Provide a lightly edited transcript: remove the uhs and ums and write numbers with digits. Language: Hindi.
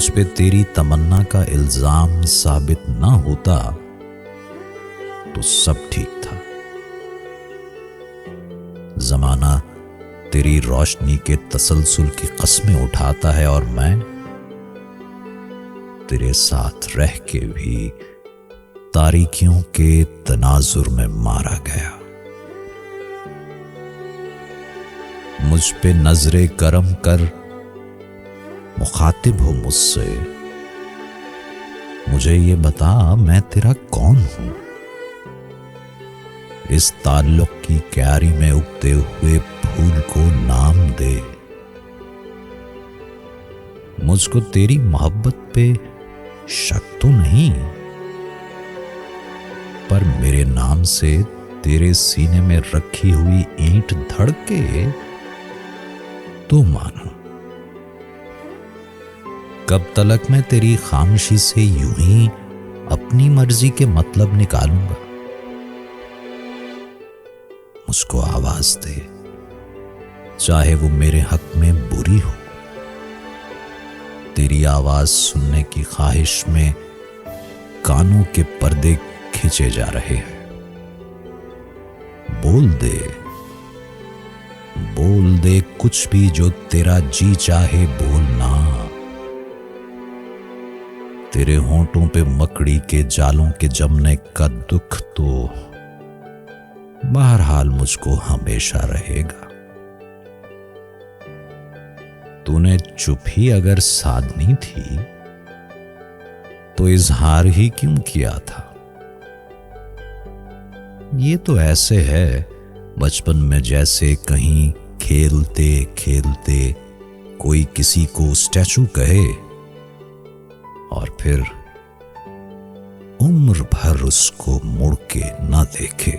मुझ पे तेरी तमन्ना का इल्जाम साबित ना होता तो सब ठीक था। जमाना तेरी रोशनी के तसलसल की कस्में उठाता है और मैं तेरे साथ रह के भी तारीकियों के तनाजुर में मारा गया। मुझ पे नजरे करम कर मुखातिब हो मुझसे, मुझे ये बता मैं तेरा कौन हूं। इस ताल्लुक की क्यारी में उगते हुए फूल को नाम दे। मुझको तेरी मोहब्बत पे शक तो नहीं, पर मेरे नाम से तेरे सीने में रखी हुई ईंट धड़के तो मानो। कब तलक मैं तेरी खामोशी से यूं ही अपनी मर्जी के मतलब निकालूंगा। मुझको आवाज दे, चाहे वो मेरे हक में बुरी हो। तेरी आवाज सुनने की ख्वाहिश में कानों के पर्दे खींचे जा रहे हैं। बोल दे कुछ भी जो तेरा जी चाहे बोलना। तेरे होंठों पे मकड़ी के जालों के जमने का दुख तो बहरहाल मुझको हमेशा रहेगा। तूने चुप ही अगर साधनी थी तो इजहार ही क्यों किया था। ये तो ऐसे है बचपन में जैसे कहीं खेलते खेलते कोई किसी को स्टैचू कहे और फिर उम्र भर उसको मुड़ के न देखे।